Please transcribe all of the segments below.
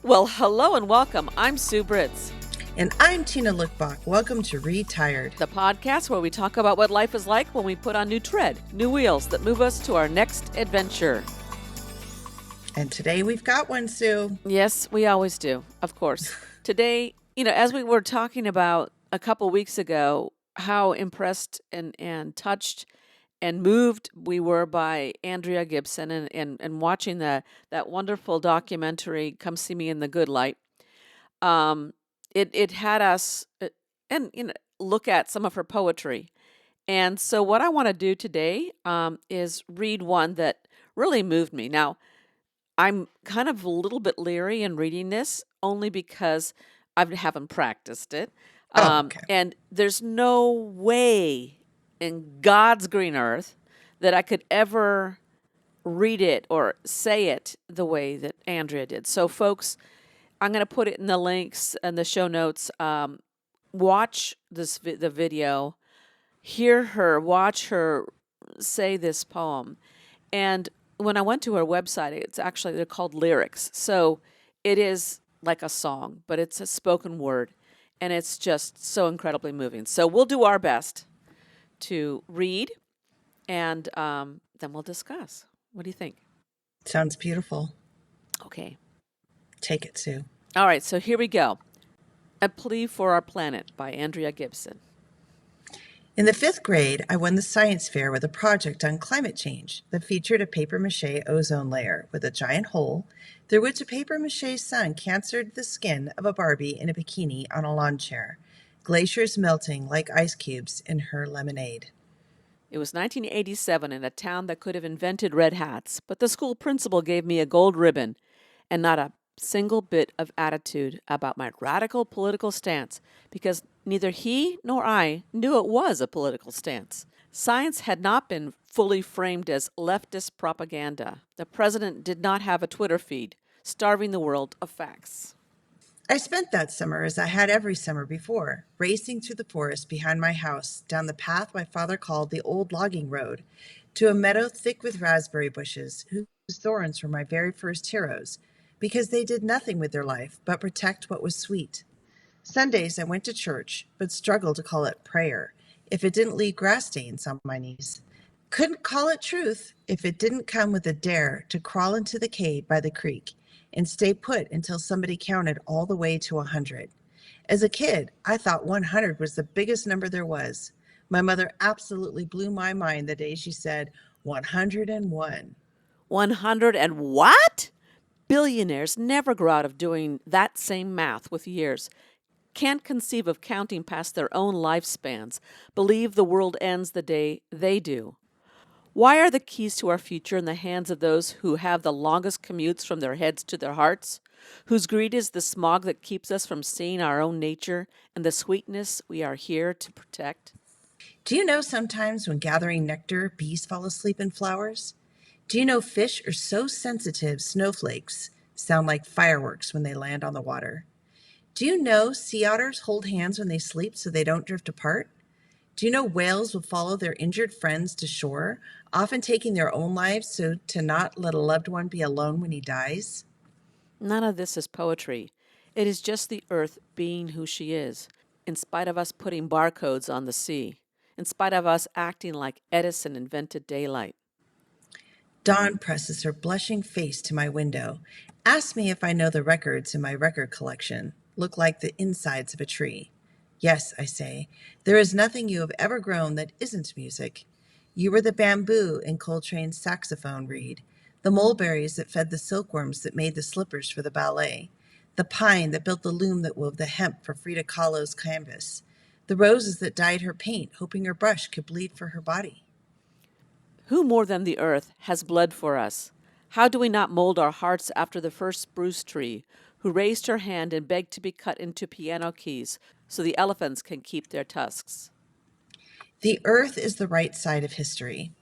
Well, hello and welcome. I'm Sue Britz, And I'm Tina Lokkbakk. Welcome to Retired, the podcast where we talk about what life is like when we put on new tread, new wheels that move us to our next adventure. And today we've got one, Sue. Yes, we always do, of course. Today, as we were talking about a couple weeks ago, how impressed and touched and moved we were by Andrea Gibson and watching that wonderful documentary, Come See Me in the Good Light. It had us and look at some of her poetry. And so what I want to do today is read one that really moved me. Now, I'm kind of a little bit leery in reading this only because I haven't practiced it. Okay. And there's no way in God's green earth that I could ever read it or say it the way that Andrea did. So, folks, I'm going to put it in the links and the show notes. Watch the video, watch her say this poem. And when I went to her website, they're called lyrics. So it is like a song, but it's a spoken word. And it's just so incredibly moving. So we'll do our best to read and then we'll discuss. What do you think? Sounds beautiful. Okay. Take it, Sue. All right, so here we go. A Plea for Our Planet by Andrea Gibson. In the 5th grade, I won the science fair with a project on climate change that featured a papier-mâché ozone layer with a giant hole through which a papier-mâché sun cancered the skin of a Barbie in a bikini on a lawn chair, glaciers melting like ice cubes in her lemonade. It was 1987 in a town that could have invented red hats, but the school principal gave me a gold ribbon and not a single bit of attitude about my radical political stance, because neither he nor I knew it was a political stance. Science had not been fully framed as leftist propaganda. The president did not have a Twitter feed, starving the world of facts. I spent that summer as I had every summer before, racing through the forest behind my house, down the path my father called the old logging road, to a meadow thick with raspberry bushes, whose thorns were my very first heroes, because they did nothing with their life but protect what was sweet. Sundays I went to church, but struggled to call it prayer if it didn't leave grass stains on my knees. Couldn't call it truth if it didn't come with a dare to crawl into the cave by the creek and stay put until somebody counted all the way to 100. As a kid, I thought 100 was the biggest number there was. My mother absolutely blew my mind the day she said 101. 100 and what? Billionaires never grow out of doing that same math with years. Can't conceive of counting past their own lifespans. Believe the world ends the day they do. Why are the keys to our future in the hands of those who have the longest commutes from their heads to their hearts? Whose greed is the smog that keeps us from seeing our own nature and the sweetness we are here to protect? Do you know sometimes when gathering nectar, bees fall asleep in flowers? Do you know fish are so sensitive snowflakes sound like fireworks when they land on the water? Do you know sea otters hold hands when they sleep so they don't drift apart? Do you know whales will follow their injured friends to shore, often taking their own lives so to not let a loved one be alone when he dies? None of this is poetry. It is just the earth being who she is, in spite of us putting barcodes on the sea, in spite of us acting like Edison invented daylight. Dawn presses her blushing face to my window, asks me if I know the records in my record collection look like the insides of a tree. Yes, I say, there is nothing you have ever grown that isn't music. You were the bamboo in Coltrane's saxophone reed, the mulberries that fed the silkworms that made the slippers for the ballet, the pine that built the loom that wove the hemp for Frida Kahlo's canvas, the roses that dyed her paint, hoping her brush could bleed for her body. Who more than the earth has bled for us? How do we not mold our hearts after the first spruce tree, who raised her hand and begged to be cut into piano keys so the elephants can keep their tusks? The earth is the right side of history.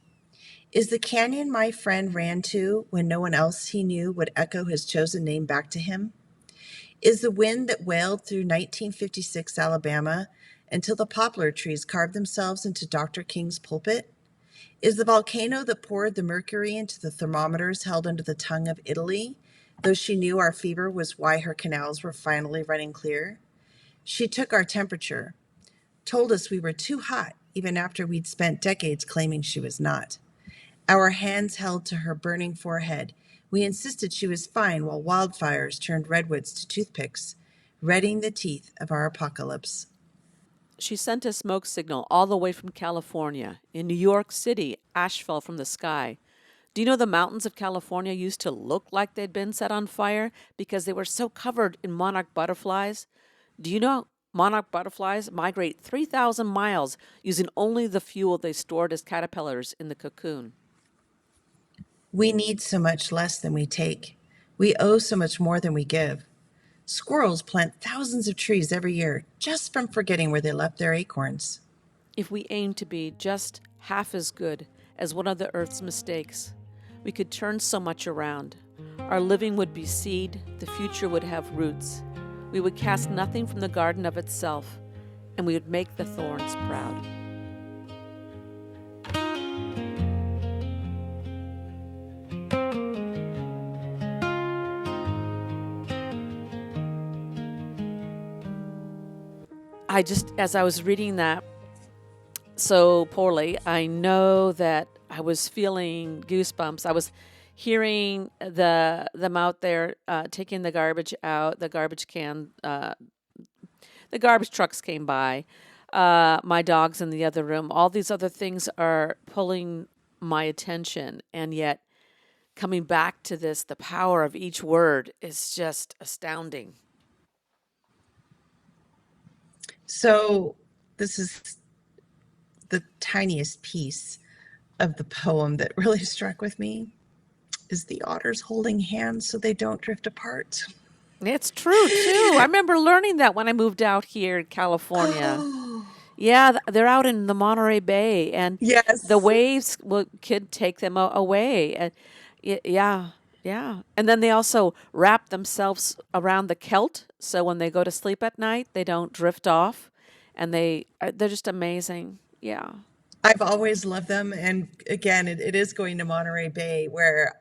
Is the canyon my friend ran to when no one else he knew would echo his chosen name back to him? Is the wind that wailed through 1956 Alabama until the poplar trees carved themselves into Dr. King's pulpit? Is the volcano that poured the mercury into the thermometers held under the tongue of Italy Though she knew our fever was why her canals were finally running clear, she took our temperature, told us we were too hot even after we'd spent decades claiming she was not. Our hands held to her burning forehead. We insisted she was fine while wildfires turned redwoods to toothpicks, readying the teeth of our apocalypse. She sent a smoke signal all the way from California. In New York City, ash fell from the sky. Do you know the mountains of California used to look like they'd been set on fire because they were so covered in monarch butterflies? Do you know monarch butterflies migrate 3,000 miles using only the fuel they stored as caterpillars in the cocoon? We need so much less than we take. We owe so much more than we give. Squirrels plant thousands of trees every year just from forgetting where they left their acorns. If we aim to be just half as good as one of the Earth's mistakes, we could turn so much around. Our living would be seed, the future would have roots. We would cast nothing from the garden of itself, and we would make the thorns proud. As I was reading that so poorly, I know that I was feeling goosebumps. I was hearing them out there taking the garbage out, the garbage can, the garbage trucks came by, my dog's in the other room. All these other things are pulling my attention, and yet coming back to this, the power of each word is just astounding. So, this is the tiniest piece of the poem that really struck with me is the otters holding hands so they don't drift apart. It's true too. I remember learning that when I moved out here in California. Oh, Yeah, they're out in the Monterey Bay, and the yes. waves could take them away. And yeah, yeah. And then they also wrap themselves around the kilt, so when they go to sleep at night, they don't drift off, and they're just amazing. Yeah. I've always loved them. And again, it is going to Monterey Bay where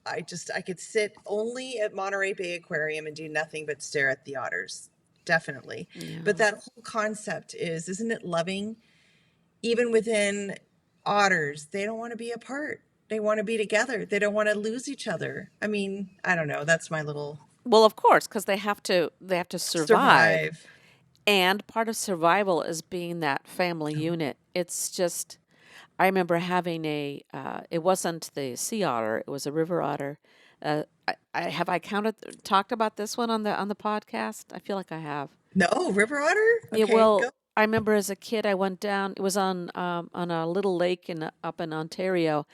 I could sit only at Monterey Bay Aquarium and do nothing but stare at the otters. Definitely. But Yeah. that whole concept isn't it loving? Even within otters, they don't want to be apart. They want to be together. They don't want to lose each other. I mean, I don't know. That's my little Well, of course, because they have to survive. survive. And part of survival is being that family unit. It's just, I remember having it wasn't the sea otter, it was a river otter. Have I talked about this one on the podcast? I feel like I have. No, river otter? Yeah, Okay, well, go. I remember as a kid, I went down, it was on a little lake up in Ontario,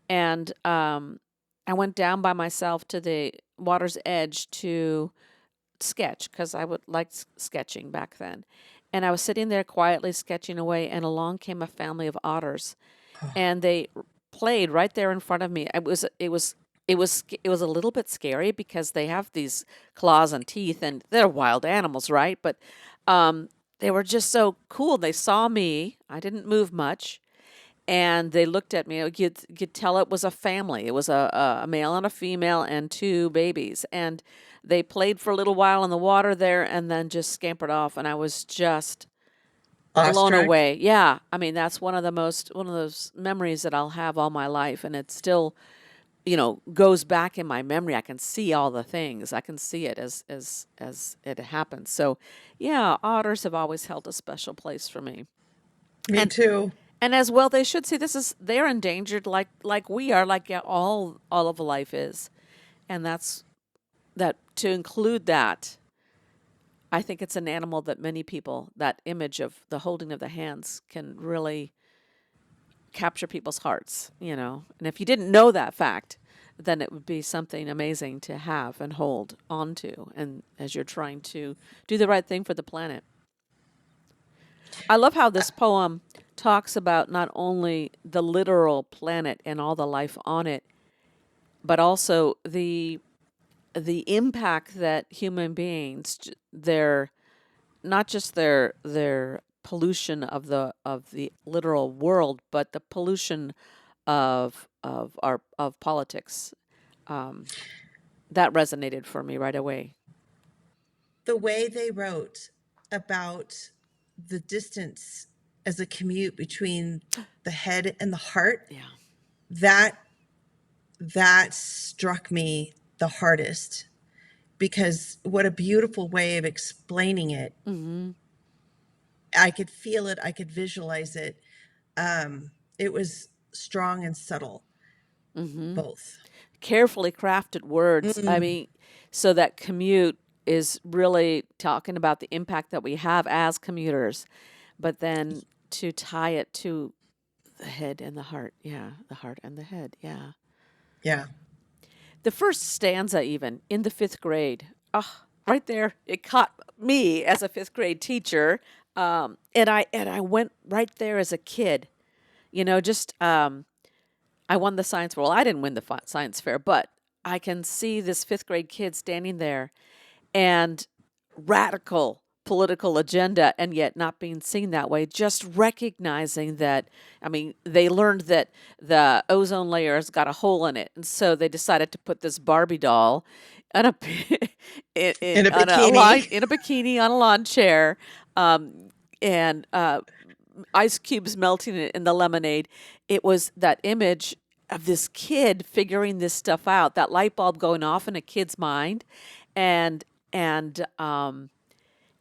and I went down by myself to the water's edge to sketch because I would like sketching back then. And I was sitting there quietly sketching away, and along came a family of otters, and they played right there in front of me. It was a little bit scary because they have these claws and teeth, and they're wild animals, right? But um, they were just so cool. They saw me. I didn't move much, and they looked at me. You could tell it was a family. It was a male and a female and two babies. And they played for a little while in the water there and then just scampered off. And I was just blown Awestruck. away. Yeah. I mean, that's one of those memories that I'll have all my life. And it still, goes back in my memory. I can see all the things. I can see it as it happens. So yeah, otters have always held a special place for me. Me And too. And as well, they should see they're endangered like we are, like, yeah, all of life is, and that to include that. I think it's an animal that many people, that image of the holding of the hands, can really capture people's hearts. And if you didn't know that fact, then it would be something amazing to have and hold onto, and as you're trying to do the right thing for the planet. I love how this poem talks about not only the literal planet and all the life on it, but also the impact that human beings, their not just their pollution of the literal world, but the pollution of our of politics. Um, That resonated for me right away. The way they wrote about the distance as a commute between the head and the heart, Yeah. that that struck me the hardest, because what a beautiful way of explaining it. Mm-hmm. I could feel it, I could visualize it. It was strong and subtle, Mm-hmm. both. Carefully crafted words. I Mm, mean, so that commute is really talking about the impact that we have as commuters, but then to tie it to the head and the heart. Yeah, the heart and the head. Yeah. yeah. The first stanza, even in the fifth grade, ah, right there, it caught me as a fifth grade teacher, and I went right there as a kid. Just I won the science fair. Well, I didn't win the science fair, but I can see this fifth grade kid standing there and radical political agenda, and yet not being seen that way, just recognizing that. I mean, they learned that the ozone layer's got a hole in it, and so they decided to put this Barbie doll on a In a on a bikini. line in a bikini on a lawn chair, and ice cubes melting in the lemonade. It was that image of this kid figuring this stuff out, that light bulb going off in a kid's mind, and and um,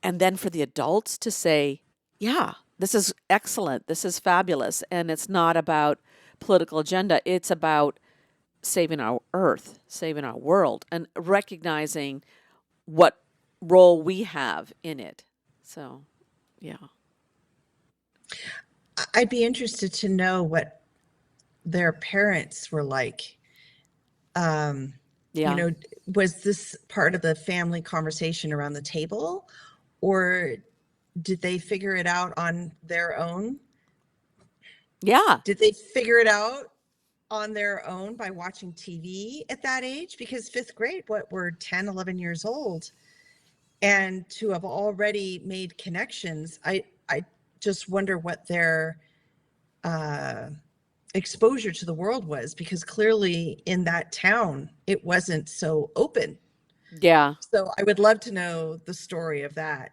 and then for the adults to say, "Yeah, this is excellent. This is fabulous," and it's not about political agenda. It's about saving our Earth, saving our world, and recognizing what role we have in it. So, yeah, I'd be interested to know what their parents were like. Um, you yeah, know, was this part of the family conversation around the table, or did they figure it out on their own? yeah. Did they figure it out on their own by watching TV at that age? Because fifth grade, what, we're 10, 11 years old, and to have already made connections, I just wonder what their uh, exposure to the world was, because clearly in that town it wasn't so open. Yeah. So I would love to know the story of that.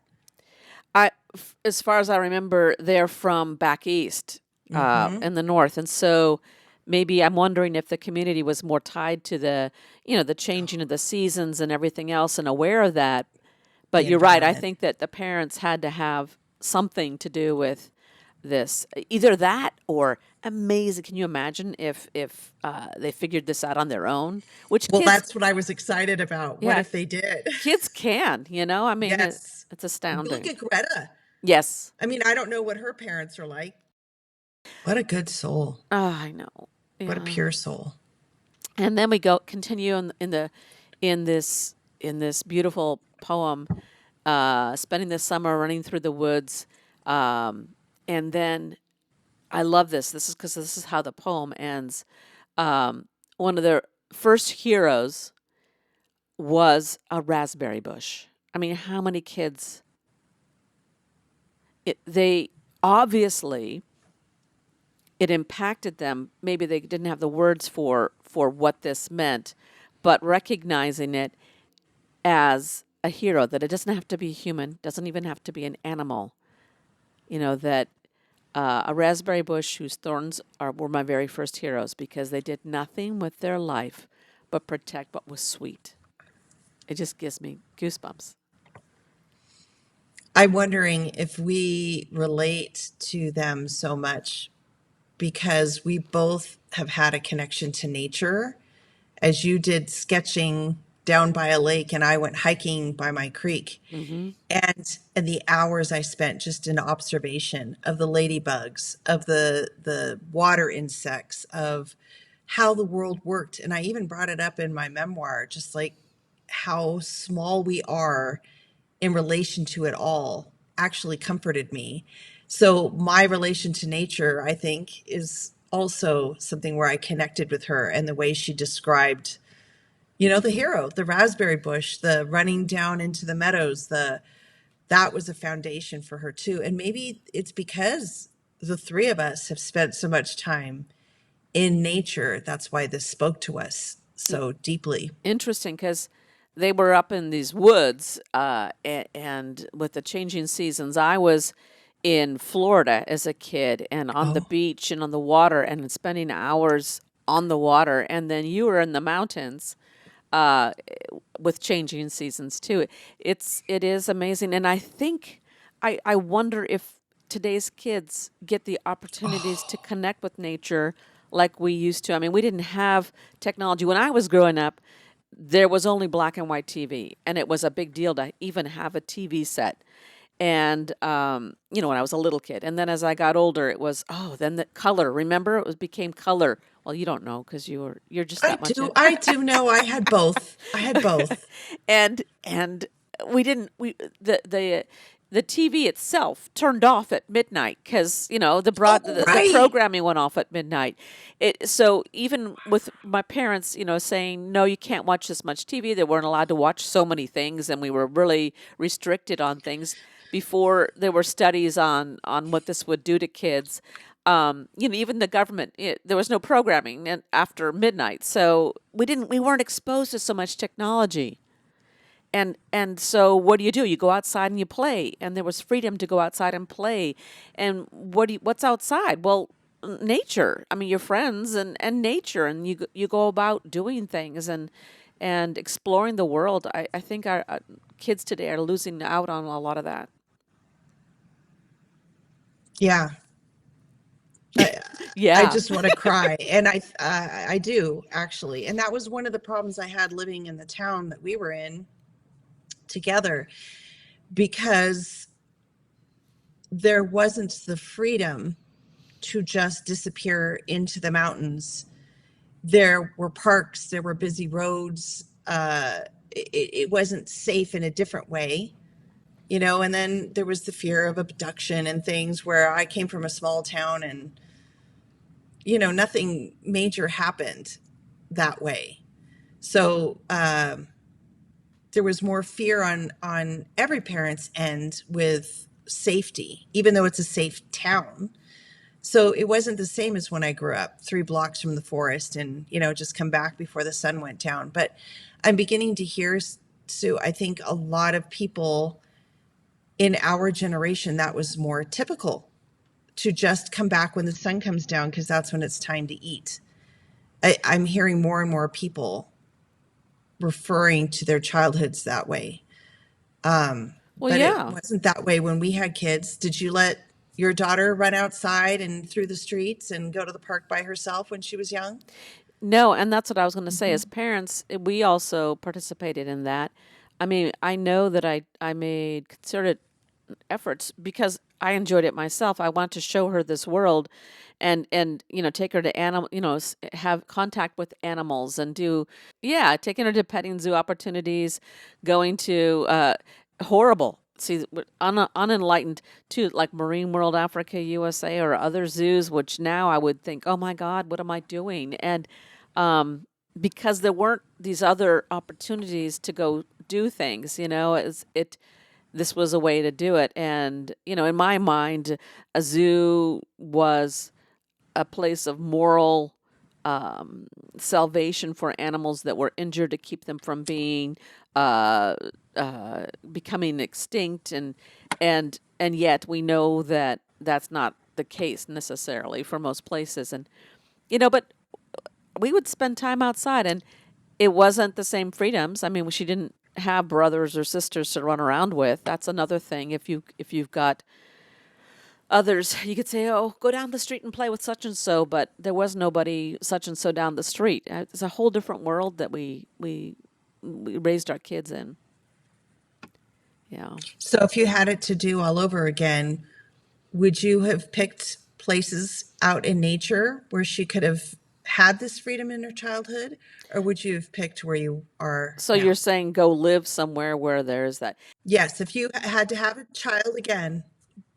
As far as I remember, they're from back east, Mm-hmm. in the north, and so maybe I'm wondering if the community was more tied to the changing of the seasons and everything else, and aware of that. But The you're right. I environment. think that the parents had to have something to do with this, either that or amazing. Can you imagine if they figured this out on their own? Which Well, kids, that's what I was excited about. What yeah, if they did? kids can. I mean, Yes. it's Look astounding. at Greta. Yes. I mean, I don't know what her parents are like. What a good soul. I know. What a Yeah. pure soul. And then we go continue in this beautiful poem, spending the summer running through the woods, and then I love this. This is because this is how the poem ends. One of their first heroes was a raspberry bush. I mean, how many kids? They obviously it impacted them. Maybe they didn't have the words for what this meant, but recognizing it as a hero, that it doesn't have to be human, doesn't even have to be an animal. That a raspberry bush whose thorns were my very first heroes, because they did nothing with their life but protect what was sweet. It just gives me goosebumps. I'm wondering if we relate to them so much because we both have had a connection to nature, as you did sketching down by a lake and I went hiking by my creek. Mm-hmm. And the hours I spent just in observation of the ladybugs, of the water insects, of how the world worked. And I even brought it up in my memoir, just like how small we are in relation to it all actually comforted me. So my relation to nature, I think, is also something where I connected with her, and the way she described, the hero, the raspberry bush, the running down into the meadows, the that was a foundation for her too. And maybe it's because the three of us have spent so much time in nature, that's why this spoke to us so deeply. Interesting, because they were up in these woods, and with the changing seasons, I was in Florida as a kid and on the Oh, beach and on the water and spending hours on the water. And then you were in the mountains uh, with changing seasons too. It is amazing, and I think I wonder if today's kids get the opportunities to connect with nature like we used to. I mean, we didn't have technology when I was growing up. There was only black and white TV, and it was a big deal to even have a TV set. And when I was a little kid, and then as I got older, it was then the color. Remember, it was became color. Well, you don't know because you're just I that much do. in. I do know. I had both. I had both. And we didn't we the TV itself turned off at midnight because Oh, the right. programming went off at midnight. It so even with my parents, saying no, you can't watch this much TV. They weren't allowed to watch so many things, and we were really restricted on things before there were studies on what this would do to kids. Even the government, there was no programming after midnight, so we weren't exposed to so much technology. And so what do? You go outside and you play, and there was freedom to go outside and play. And what's outside? Well, nature. I mean, your friends and nature, and you go about doing things and exploring the world. I think our kids today are losing out on a lot of that. Yeah. I I Yeah. just want to cry, and I do actually. And that was one of the problems I had living in the town that we were in together, because there wasn't the freedom to just disappear into the mountains. There were parks, there were busy roads. It wasn't safe in a different way, and then there was the fear of abduction and things, where I came from a small town, and nothing major happened that way. So there was more fear on every parent's end with safety, even though it's a safe town. So it wasn't the same as when I grew up 3 blocks from the forest, and just come back before the sun went down. But I'm beginning to hear, Sue, I think a lot of people in our generation, that was more typical, to just come back when the sun comes down, because that's when it's time to eat. I'm hearing more and more people referring to their childhoods that way. Well, But it yeah. wasn't that way when we had kids. Did you let your daughter run outside and through the streets and go to the park by herself when she was young? No, and that's what I was going to say. As parents, we also participated in that. I mean, I know that I made concerted efforts because I enjoyed it myself. I want to show her this world, and take her to animal, have contact with animals and do, yeah, taking her to petting zoo opportunities, going to horrible. See, unenlightened too, like Marine World Africa USA or other zoos, which now I would think, oh my God, what am I doing? And because there weren't these other opportunities to go do things, this was a way to do it. And, in my mind, a zoo was a place of moral salvation for animals that were injured to keep them from being uh, becoming extinct, and yet we know that that's not the case necessarily for most places. And but we would spend time outside, and it wasn't the same freedoms. I mean, she didn't have brothers or sisters to run around with. That's another thing. If you've got others, you could say, "Oh, go down the street and play with such and so," but there was nobody such and so down the street. It's a whole different world that we raised our kids in. Yeah. So if you had it to do all over again, would you have picked places out in nature where she could have had this freedom in her childhood, or would you have picked where you are So you're now? saying go live somewhere where there's that. Yes, if you had to have a child again,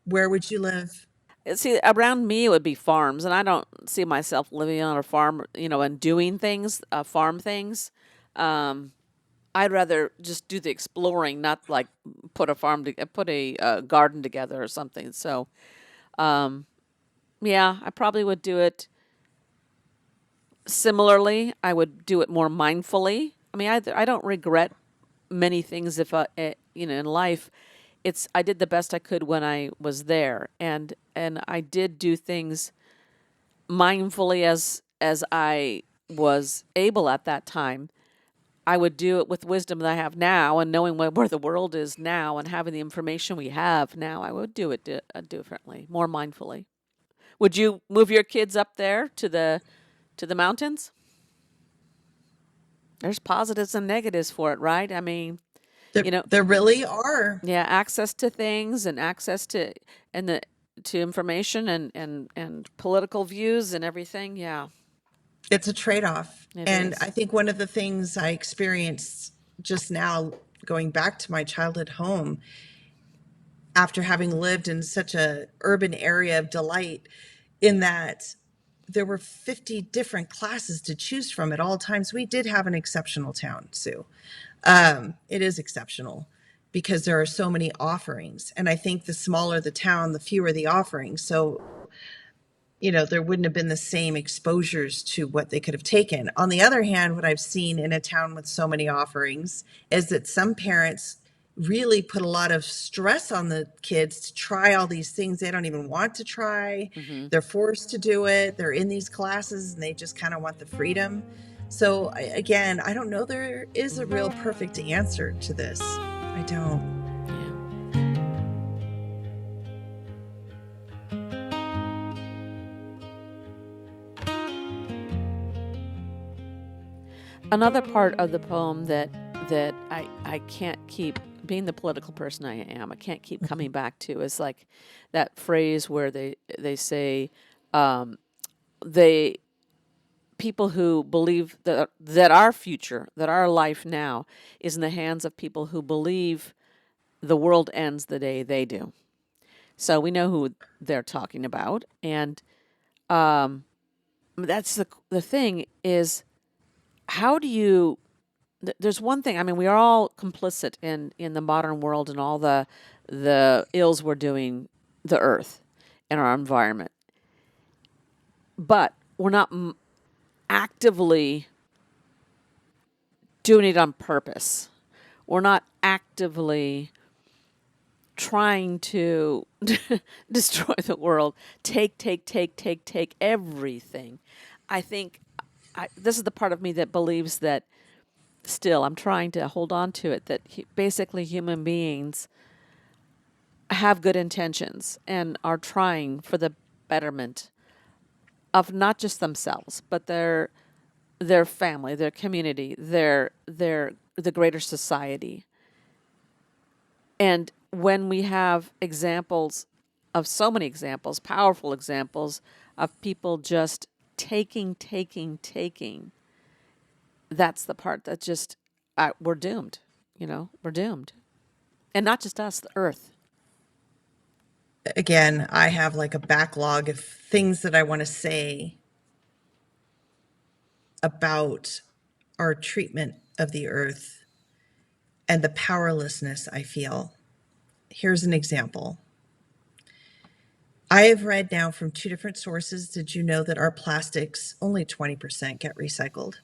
where would you live? See, around me it would be farms, and I don't see myself living on a farm, and doing things, farm things. Um, I'd rather just do the exploring, not like put a garden together or something. So, um, yeah, I probably would do it Similarly, I would do it more mindfully. I mean, I don't regret many things if in life. It's I did the best I could when I was there, and I did do things mindfully as I was able at that time. I would do it with wisdom that I have now, and knowing where the world is now, and having the information we have now. I would do it differently, more mindfully. Would you move your kids up there to the mountains? There's positives and negatives for it, right? I mean, you know, There really are. yeah, access to things and access to and the to information and political views and everything. Yeah, It's a trade-off. it And is. I think one of the things I experienced just now, going back to my childhood home, after having lived in such a urban area of delight, in that there were 50 different classes to choose from at all times. We did have an exceptional town, Sue. It is exceptional because there are so many offerings. And I think the smaller the town, the fewer the offerings. So, there wouldn't have been the same exposures to what they could have taken. On the other hand, what I've seen in a town with so many offerings is that some parents really put a lot of stress on the kids to try all these things they don't even want to try. Hmm. They're forced to do it. They're in these classes and they just kind of want the freedom. So, again, I don't know there is a real perfect answer to this. I don't. Yeah. Another part of the poem that I can't keep being the political person I am. I can't keep coming back to is like that phrase where they say um, they people who believe that our future, that our life now is in the hands of people who believe the world ends the day they do. So we know who they're talking about, and that's the thing is how do you there's one thing. I mean, we are all complicit in the modern world and all the ills we're doing the earth and our environment, but we're not actively doing it on purpose. We're not actively trying to destroy the world. Take everything. I think this is the part of me that believes that still I'm trying to hold on to it that basically human beings have good intentions and are trying for the betterment of not just themselves, but their family, their community, their the greater society. And when we have examples of so many examples, powerful examples of people just taking, that's the part that just we're doomed. We're doomed, and not just us, the earth. Again, I have like a backlog of things that I want to say about our treatment of the earth and the powerlessness I feel. Here's an example. I have read now from two different sources. Did you know that our plastics, only 20% get recycled?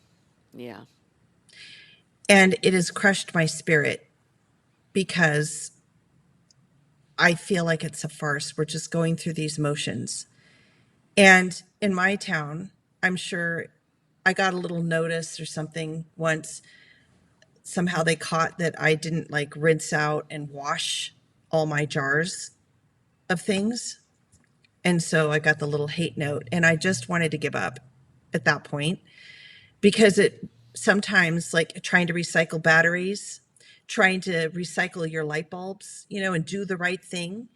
Yeah. And it has crushed my spirit because I feel like it's a farce. We're just going through these motions. And in my town, I'm sure I got a little notice or something once. Somehow they caught that I didn't like rinse out and wash all my jars of things. And so I got the little hate note and I just wanted to give up at that point because it sometimes like trying to recycle batteries, trying to recycle your light bulbs, and do the right thing.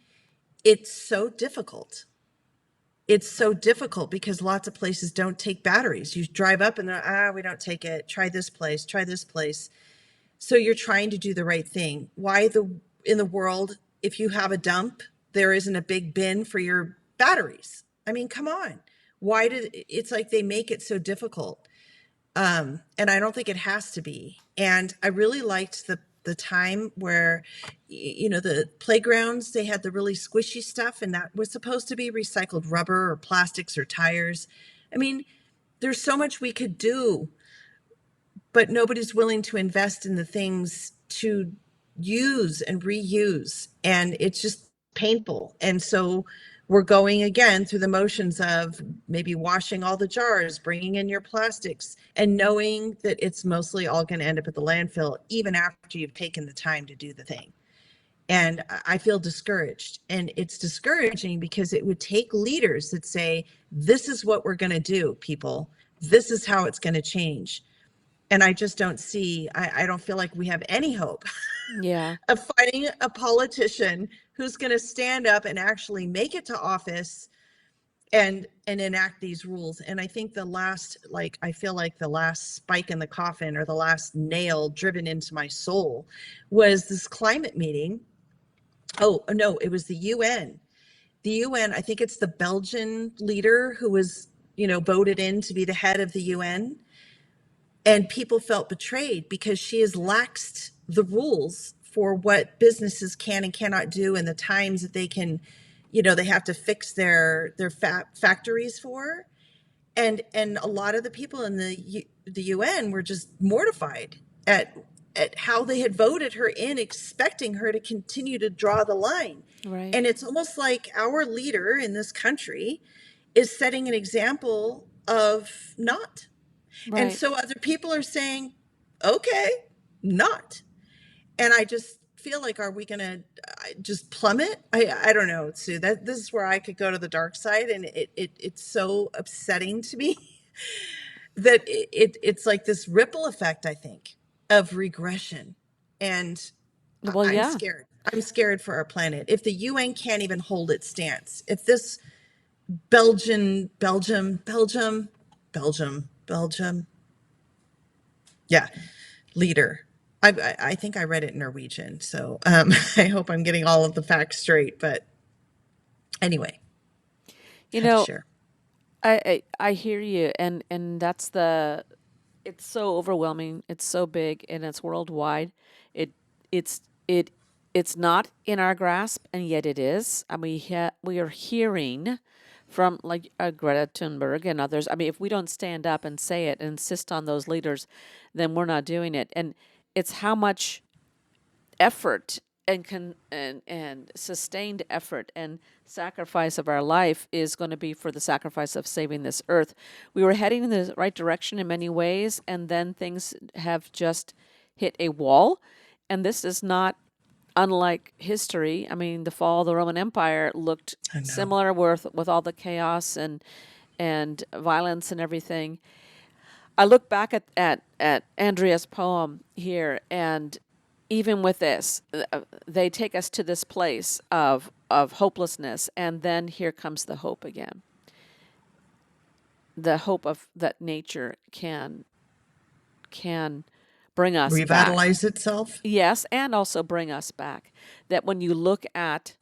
It's so difficult. It's so difficult because lots of places don't take batteries. You drive up and they're, we don't take it. Try this place, try this place. So you're trying to do the right thing. Why in the world, if you have a dump, there isn't a big bin for your batteries? I mean, come on. Why did it's like they make it so difficult? And I don't think it has to be. And I really liked the time where, the playgrounds, they had the really squishy stuff, and that was supposed to be recycled rubber or plastics or tires. I mean, there's so much we could do, but nobody's willing to invest in the things to use and reuse. And it's just painful. And so we're going again through the motions of maybe washing all the jars, bringing in your plastics, and knowing that it's mostly all going to end up at the landfill, even after you've taken the time to do the thing. And I feel discouraged. And it's discouraging because it would take leaders that say, this is what we're going to do, people. This is how it's going to change. And I just don't see, I don't feel like we have any hope Yeah. of finding a politician who's going to stand up and actually make it to office and enact these rules. And I think the last, like, I feel like the last spike in the coffin or the last nail driven into my soul was this climate meeting. Oh, no, it was the UN. The UN, I think it's the Belgian leader who was, voted in to be the head of the UN. And people felt betrayed because she has laxed the rules for what businesses can and cannot do and the times that they can, they have to fix their factories for. And a lot of the people in the UN were just mortified at how they had voted her in, expecting her to continue to draw the line. Right. And it's almost like our leader in this country is setting an example of not. And Right. so other people are saying, okay, not. And I just feel like, are we going to just plummet? I don't know, Sue. This is where I could go to the dark side, and it's so upsetting to me that it's like this ripple effect, I think, of regression. And Well, I'm yeah. scared. I'm scared for our planet. If the UN can't even hold its stance, if this Belgium, yeah, leader. I think I read it in Norwegian, so I hope I'm getting all of the facts straight. But anyway, You had to know, share. I hear you, and that's the. It's so overwhelming. It's so big, and it's worldwide. It it's it it's not in our grasp, and yet it is. And we are hearing from like Greta Thunberg and others. I mean, if we don't stand up and say it and insist on those leaders, then we're not doing it. And it's how much effort and sustained effort and sacrifice of our life is going to be for the sacrifice of saving this earth. We were heading in the right direction in many ways, and then things have just hit a wall. And this is not unlike history. I mean, the fall of the Roman Empire looked I know. similar with all the chaos and violence and everything. I look back at Andrea's poem here, and even with this, they take us to this place of hopelessness, and then here comes the hope again. The hope of that nature can bring us back. Revitalize itself. Yes, and also bring us back. That when you look at,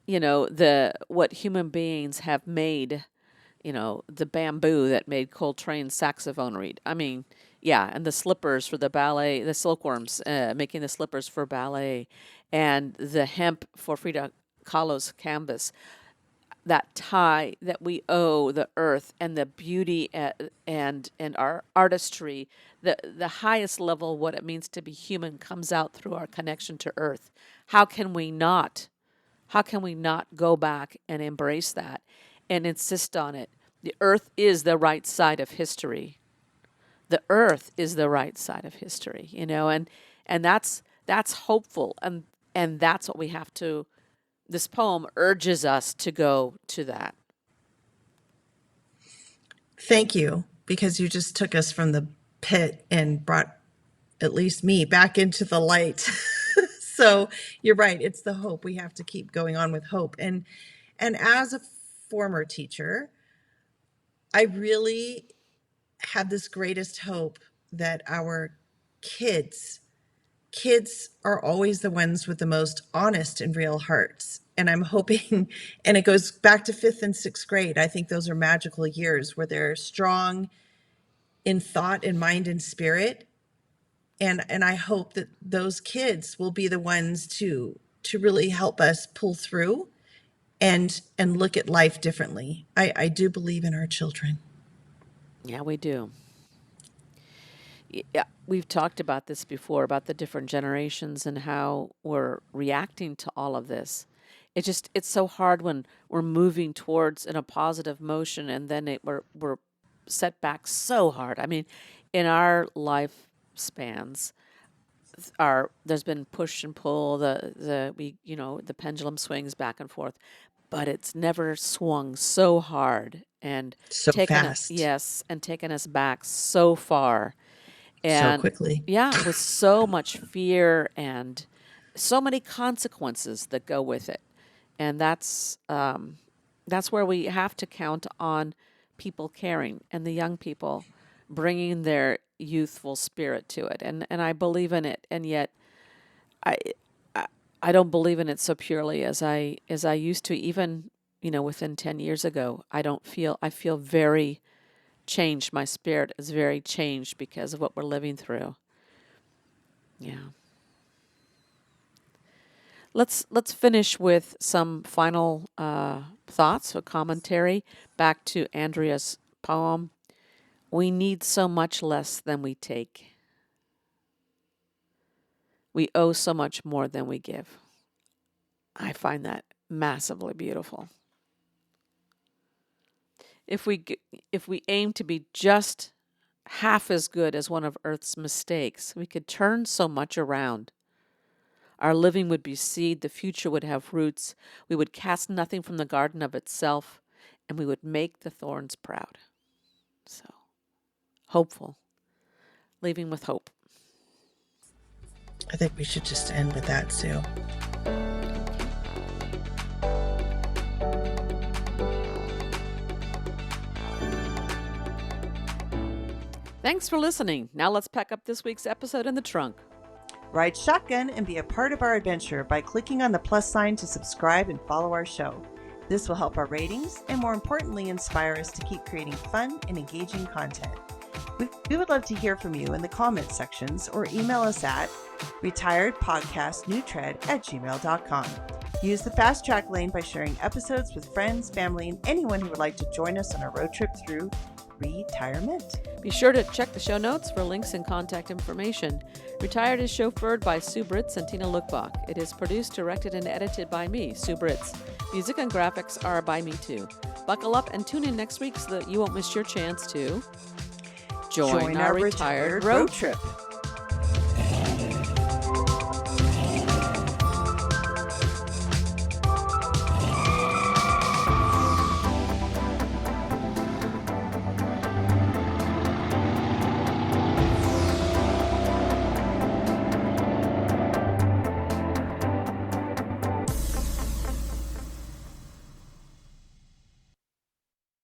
the what human beings have made, the bamboo that made Coltrane's saxophone reed. I mean, yeah, and the slippers for the ballet, the silkworms making the slippers for ballet, and the hemp for Frida Kahlo's canvas. That tie that we owe the earth and the beauty and our artistry, the highest level of what it means to be human comes out through our connection to earth. How can we not? How can we not go back and embrace that and insist on it? The earth is the right side of history. The earth is the right side of history, and that's hopeful, and that's what we have to. This poem urges us to go to that. Thank you, because you just took us from the pit and brought at least me back into the light. So you're right. It's the hope. We have to keep going on with hope. And as a former teacher, I really have this greatest hope that our kids kids are always the ones with the most honest and real hearts. And I'm hoping, and it goes back to fifth and sixth grade. I think those are magical years where they're strong in thought and mind and spirit. And I hope that those kids will be the ones to really help us pull through and look at life differently. I do believe in our children. Yeah, we do. Yeah, we've talked about this before about the different generations and how we're reacting to all of this. It's so hard when we're moving towards in a positive motion and then we're set back so hard. I mean, in our lifespans, our there's been push and pull, the pendulum swings back and forth, but it's never swung so hard and So taken it, fast, yes, and taken us back so far, so and quickly. yeah, with so much fear and so many consequences that go with it. And that's where we have to count on people caring and the young people bringing their youthful spirit to it. And I believe in it, and yet I, I I don't believe in it so purely as I used to. Even within 10 years ago, I feel very changed. My spirit is very changed because of what we're living through. Yeah. Let's finish with some final thoughts or commentary back to Andrea's poem. We need so much less than we take. We owe so much more than we give. I find that massively beautiful. If we if we aim to be just half as good as one of Earth's mistakes, we could turn so much around. Our living would be seed, the future would have roots, we would cast nothing from the garden of itself, and we would make the thorns proud. So, hopeful, leaving with hope. I think we should just end with that, Sue. Thanks for listening. Now let's pack up this week's episode in the trunk. Ride shotgun and be a part of our adventure by clicking on the plus sign to subscribe and follow our show. This will help our ratings and, more importantly, inspire us to keep creating fun and engaging content. We would love to hear from you in the comment sections or email us at retiredpodcastnewtread@gmail.com. Use the fast track lane by sharing episodes with friends, family, and anyone who would like to join us on our road trip through re-tirement. Be sure to check the show notes for links and contact information. Retired is chauffeured by Sue Britz and Tina Lokkbakk. It is produced, directed, and edited by me, Sue Britz. Music and graphics are by me too. Buckle up and tune in next week so that you won't miss your chance to join our retired road trip.